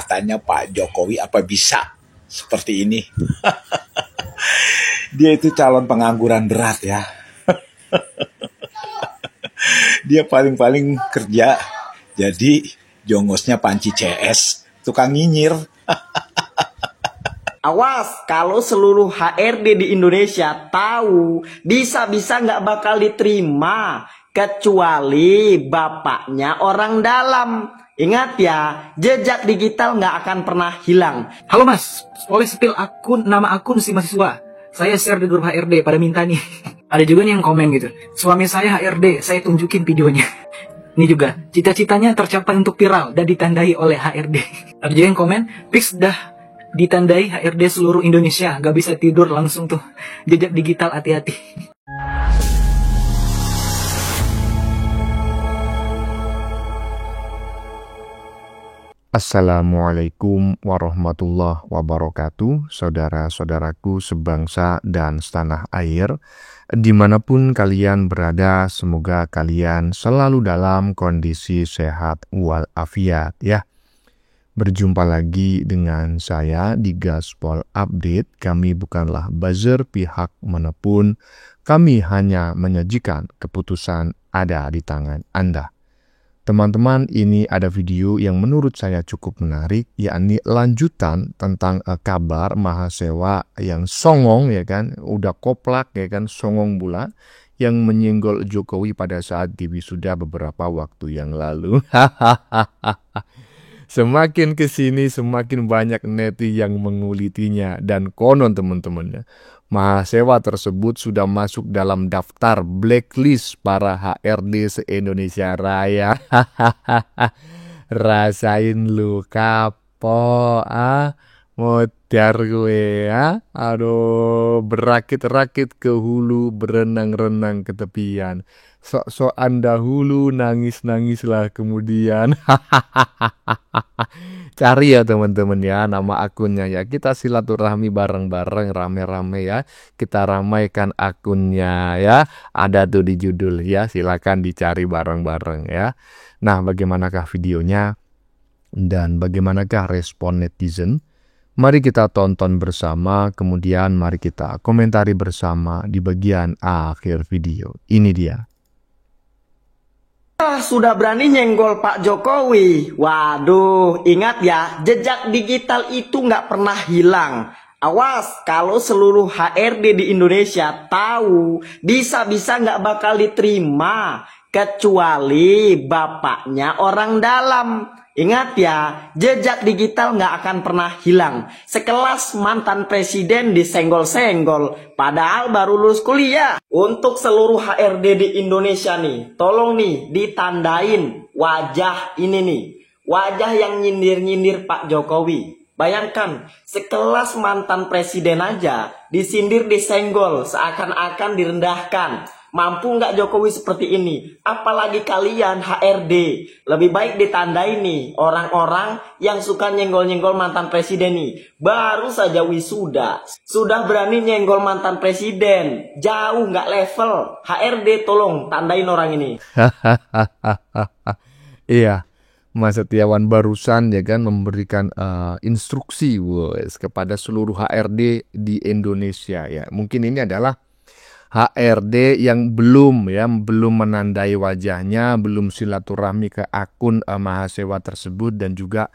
katanya Pak Jokowi apa bisa seperti ini. Dia itu calon pengangguran berat ya. Dia paling-paling kerja jadi jongosnya panci CS, tukang nyinyir. Awas kalau seluruh HRD di Indonesia tahu, bisa-bisa nggak bakal diterima. Kecuali bapaknya orang dalam. Ingat ya, jejak digital nggak akan pernah hilang. Halo mas, boleh spill nama akun si mahasiswa. Saya share di grup HRD pada minta nih. Ada juga nih yang komen gitu. Suami saya HRD, saya tunjukin videonya. Ini juga, cita-citanya tercapai untuk viral dan ditandai oleh HRD. Ada juga yang komen, fix dah ditandai HRD seluruh Indonesia. Gak bisa tidur langsung tuh. Jejak digital hati-hati. Assalamualaikum warahmatullahi wabarakatuh, saudara-saudaraku sebangsa dan setanah air, dimanapun kalian berada, semoga kalian selalu dalam kondisi sehat walafiat ya. Berjumpa lagi dengan saya di Gaspol Update. Kami bukanlah buzzer pihak manapun, kami hanya menyajikan keputusan ada di tangan Anda. Teman-teman, ini ada video yang menurut saya cukup menarik, yakni lanjutan tentang kabar mahasiswa yang songong ya kan, udah koplak ya kan, songong pula, yang menyenggol Jokowi pada saat di wisuda beberapa waktu yang lalu. Semakin kesini semakin banyak neti yang mengulitinya, dan konon teman-temannya, mahasiswa tersebut sudah masuk dalam daftar blacklist para HRD se-Indonesia Raya. Rasain lu kapok modar gue ya. Aduh, berakit-rakit ke hulu, berenang-renang ke tepian. Sok-sokan dahulu, nangis-nangislah kemudian. Cari ya teman-teman ya nama akunnya ya. Kita silaturahmi bareng-bareng, rame-rame ya. Kita ramaikan akunnya ya. Ada tuh di judul ya. Silakan dicari bareng-bareng ya. Nah, bagaimanakah videonya dan bagaimanakah respon netizen? Mari kita tonton bersama, kemudian mari kita komentari bersama di bagian akhir video. Ini dia. Sudah berani nyenggol Pak Jokowi. Waduh, ingat ya, jejak digital itu nggak pernah hilang. Awas kalau seluruh HRD di Indonesia tahu, bisa-bisa nggak bakal diterima. Kecuali bapaknya orang dalam. Ingat ya, jejak digital nggak akan pernah hilang. Sekelas mantan presiden disenggol-senggol, padahal baru lulus kuliah. Untuk seluruh HRD di Indonesia nih, tolong nih ditandain wajah ini nih. Wajah yang nyindir-nyindir Pak Jokowi. Bayangkan, sekelas mantan presiden aja disindir, disenggol, seakan-akan direndahkan. Mampu nggak Jokowi seperti ini? Apalagi kalian HRD. Lebih baik ditandai nih orang-orang yang suka nyenggol-nyenggol mantan presiden nih. Baru saja wisuda, sudah berani nyenggol mantan presiden. Jauh nggak level. HRD tolong tandain orang ini. Iya, Mas Setiawan barusan ya kan memberikan instruksi kepada seluruh HRD di Indonesia ya. Mungkin ini adalah HRD yang belum menandai wajahnya, belum silaturahmi ke akun mahasiswa tersebut, dan juga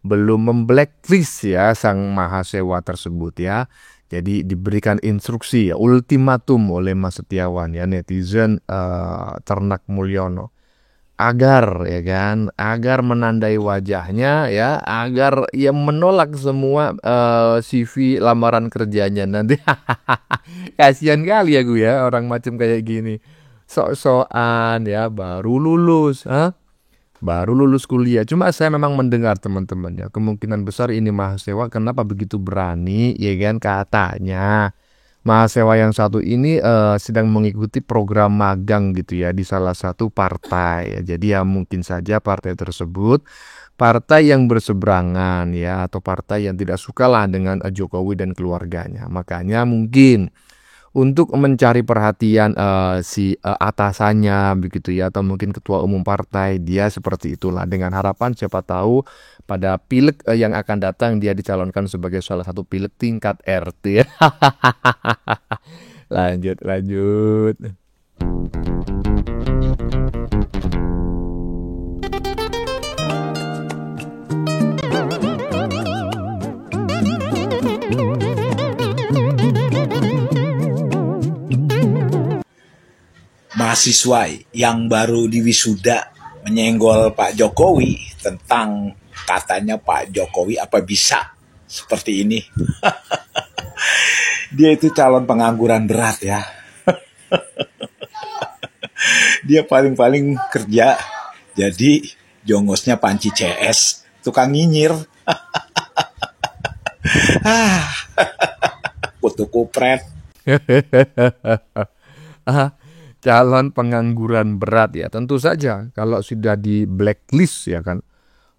belum memblacklist ya sang mahasiswa tersebut ya. Jadi diberikan instruksi ya, ultimatum oleh Mas Setiawan ya, netizen Ternak Mulyono, agar menandai wajahnya ya, agar ia menolak semua CV lamaran kerjanya nanti. Kasihan kali ya gue ya, orang macam kayak gini, sok-sokan ya, baru lulus kuliah. Cuma saya memang mendengar teman-teman ya, kemungkinan besar ini mahasiswa kenapa begitu berani ya kan, katanya mahasiswa yang satu ini sedang mengikuti program magang gitu ya di salah satu partai ya. Jadi ya mungkin saja partai tersebut partai yang berseberangan ya, atau partai yang tidak sukalah dengan Jokowi dan keluarganya. Makanya mungkin untuk mencari perhatian si atasannya begitu ya, atau mungkin ketua umum partai, dia seperti itulah, dengan harapan siapa tahu pada pileg yang akan datang dia dicalonkan sebagai salah satu pileg tingkat RT. Lanjut. Mahasiswa yang baru diwisuda menyenggol Pak Jokowi tentang katanya Pak Jokowi apa bisa seperti ini. Dia itu calon pengangguran berat ya. Dia paling-paling kerja jadi jongosnya panci CS, tukang nyinyir. Kutu kupret. Calon pengangguran berat ya, tentu saja kalau sudah di blacklist ya kan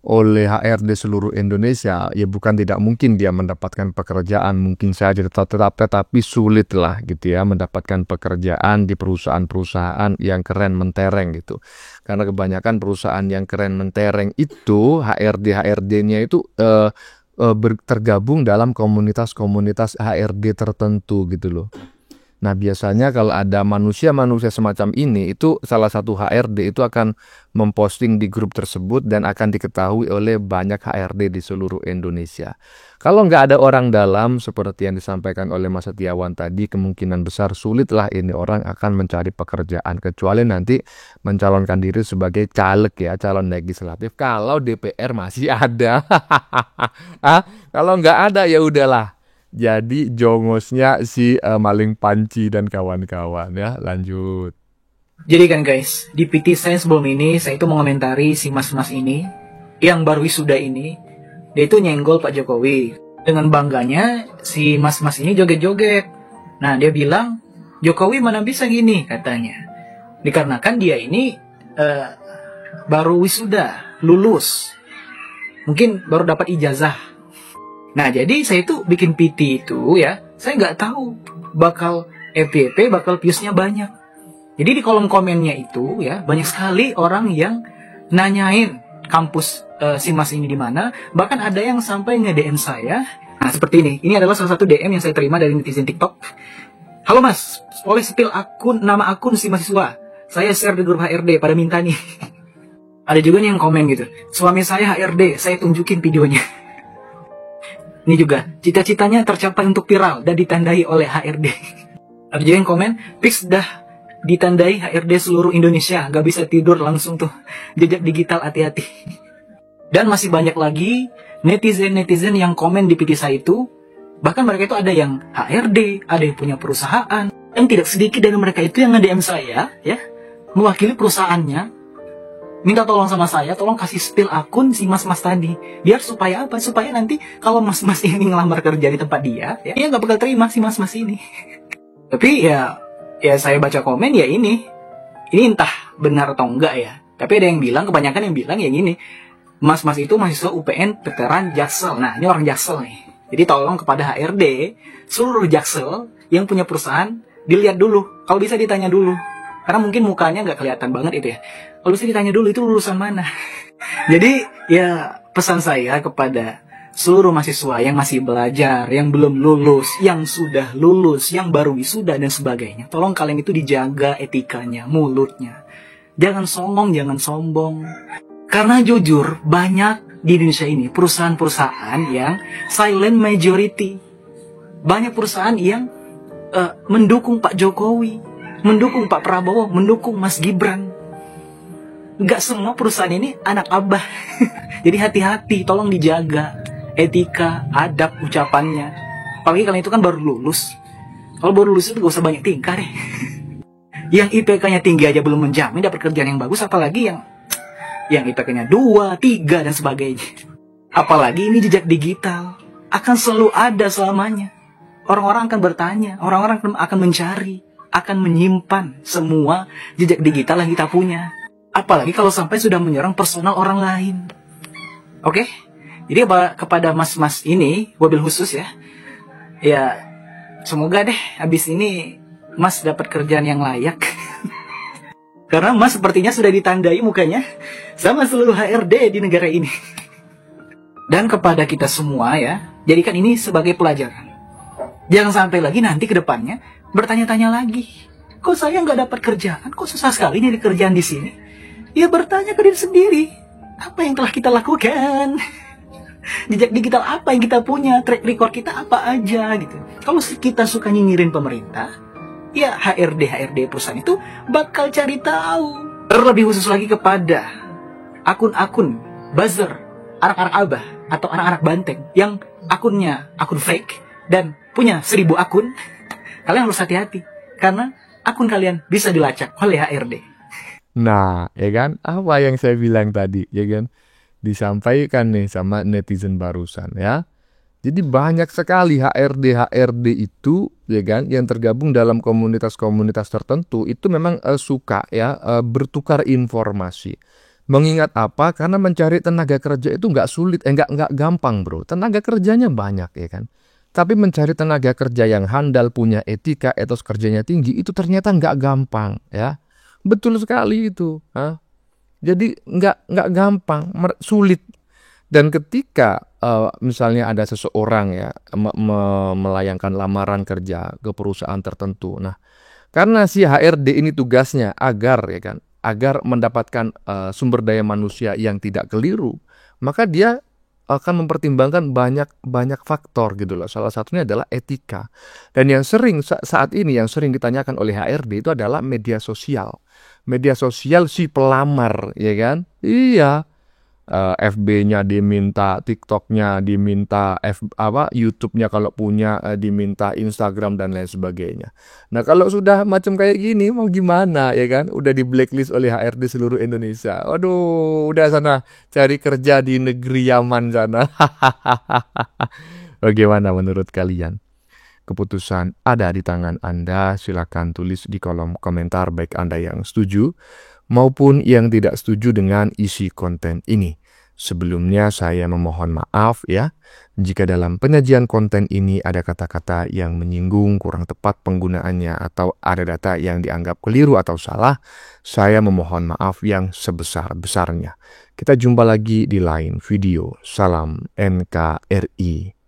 oleh HRD seluruh Indonesia, ya bukan tidak mungkin dia mendapatkan pekerjaan, mungkin saja tetapi sulit lah gitu ya mendapatkan pekerjaan di perusahaan-perusahaan yang keren mentereng gitu. Karena kebanyakan perusahaan yang keren mentereng itu HRD-nya itu tergabung dalam komunitas-komunitas HRD tertentu gitu loh. Nah biasanya kalau ada manusia-manusia semacam ini, itu salah satu HRD itu akan memposting di grup tersebut dan akan diketahui oleh banyak HRD di seluruh Indonesia. Kalau nggak ada orang dalam seperti yang disampaikan oleh Mas Setiawan tadi, kemungkinan besar sulitlah ini orang akan mencari pekerjaan, kecuali nanti mencalonkan diri sebagai caleg ya, calon legislatif. Kalau DPR masih ada, kalau nggak ada ya udahlah. Jadi jongosnya si maling panci dan kawan-kawan ya. Lanjut. Jadi kan guys, di PT saya sebelum ini, saya itu mengomentari si mas-mas ini, yang baru wisuda ini, dia itu nyenggol Pak Jokowi. Dengan bangganya, si mas-mas ini joget-joget. Nah, dia bilang, Jokowi mana bisa gini, katanya. Dikarenakan dia ini baru wisuda, lulus. Mungkin baru dapat ijazah. Nah, jadi saya itu bikin PT itu ya, saya nggak tahu bakal FYP, bakal views-nya banyak. Jadi di kolom komennya itu ya, banyak sekali orang yang nanyain kampus si mas ini di mana. Bahkan ada yang sampai nge-DM saya. Nah, seperti ini. Ini adalah salah satu DM yang saya terima dari netizen TikTok. Halo mas, boleh spill nama akun si mahasiswa. Saya share di grup HRD, pada minta nih. Ada juga nih yang komen gitu. Suami saya HRD, saya tunjukin videonya. Ini juga, cita-citanya tercapai untuk viral dan ditandai oleh HRD. Ada juga yang komen, fix dah ditandai HRD seluruh Indonesia, gak bisa tidur langsung tuh. Jejak digital hati-hati. Dan masih banyak lagi netizen-netizen yang komen di PT saya itu. Bahkan mereka itu ada yang HRD, ada yang punya perusahaan. Dan tidak sedikit dari mereka itu yang nge-DM saya, ya, mewakili perusahaannya. Minta tolong sama saya, tolong kasih spill akun si mas-mas tadi. Biar supaya apa? Supaya nanti kalau mas-mas ini ngelamar kerja di tempat dia, ya dia nggak bakal terima si mas-mas ini. Tapi ya saya baca komen ya ini entah benar atau enggak ya. Tapi ada yang bilang, kebanyakan yang bilang ya gini, mas-mas itu mahasiswa UPN veteran Jaksel. Nah, ini orang Jaksel nih. Jadi tolong kepada HRD, seluruh Jaksel yang punya perusahaan, dilihat dulu. Kalau bisa ditanya dulu. Karena mungkin mukanya nggak kelihatan banget itu ya. Kalau bisa ditanya dulu itu lulusan mana. Jadi ya pesan saya kepada seluruh mahasiswa yang masih belajar, yang belum lulus, yang sudah lulus, yang baru wisuda dan sebagainya. Tolong kalian itu dijaga etikanya, mulutnya. Jangan songong, jangan sombong. Karena jujur banyak di Indonesia ini perusahaan-perusahaan yang silent majority. Banyak perusahaan yang mendukung Pak Jokowi, mendukung Pak Prabowo, mendukung Mas Gibran. Gak semua perusahaan ini anak abah. Jadi hati-hati, tolong dijaga etika, adab ucapannya. Apalagi kalian itu kan baru lulus. Kalau baru lulus itu gak usah banyak tingkah deh. Yang IPK-nya tinggi aja belum menjamin dapat kerjaan yang bagus, apalagi yang IPK-nya 2, 3 dan sebagainya. Apalagi ini jejak digital akan selalu ada selamanya. Orang-orang akan bertanya, orang-orang akan mencari, akan menyimpan semua jejak digital yang kita punya. Apalagi kalau sampai sudah menyerang personal orang lain. Oke? Jadi kepada mas-mas ini, wabil khusus ya. Ya, semoga deh habis ini Mas dapat kerjaan yang layak. Karena Mas sepertinya sudah ditandai mukanya sama seluruh HRD di negara ini. Dan kepada kita semua ya, jadikan ini sebagai pelajaran. Jangan sampai lagi nanti ke depannya bertanya-tanya lagi. Kok saya nggak dapat kerjaan? Kok susah sekali nyari kerjaan di sini? Ya bertanya ke diri sendiri. Apa yang telah kita lakukan? Jejak digital apa yang kita punya? Track record kita apa aja gitu. Kalau kita suka nyinyirin pemerintah, ya HRD perusahaan itu bakal cari tahu. Terlebih khusus lagi kepada akun-akun buzzer, anak-anak abah atau anak-anak banteng yang akunnya akun fake dan punya 1000 akun. Kalian harus hati-hati karena akun kalian bisa dilacak oleh HRD. Nah, ya kan, apa yang saya bilang tadi, ya kan, disampaikan nih sama netizen barusan ya. Jadi banyak sekali HRD itu, ya kan, yang tergabung dalam komunitas-komunitas tertentu itu memang suka ya bertukar informasi. Mengingat apa? Karena mencari tenaga kerja itu nggak sulit, nggak gampang bro. Tenaga kerjanya banyak ya kan. Tapi mencari tenaga kerja yang handal, punya etika, etos kerjanya tinggi itu ternyata nggak gampang ya. Betul sekali itu. Jadi nggak gampang, sulit. Dan ketika misalnya ada seseorang ya melayangkan lamaran kerja ke perusahaan tertentu, nah karena si HRD ini tugasnya agar mendapatkan sumber daya manusia yang tidak keliru, maka dia akan mempertimbangkan banyak faktor gitu loh. Salah satunya adalah etika. Dan yang sering saat ini yang sering ditanyakan oleh HRD itu adalah media sosial. Media sosial si pelamar, ya kan? Iya. FB-nya diminta, TikTok-nya diminta, YouTube-nya kalau punya diminta, Instagram dan lain sebagainya. Nah, kalau sudah macam kayak gini mau gimana ya kan? Udah di blacklist oleh HRD seluruh Indonesia. Waduh, udah sana cari kerja di negeri Yaman sana. Bagaimana menurut kalian? Keputusan ada di tangan Anda. Silakan tulis di kolom komentar baik Anda yang setuju maupun yang tidak setuju dengan isi konten ini. Sebelumnya saya memohon maaf ya, jika dalam penyajian konten ini ada kata-kata yang menyinggung, kurang tepat penggunaannya, atau ada data yang dianggap keliru atau salah, saya memohon maaf yang sebesar-besarnya. Kita jumpa lagi di lain video. Salam NKRI.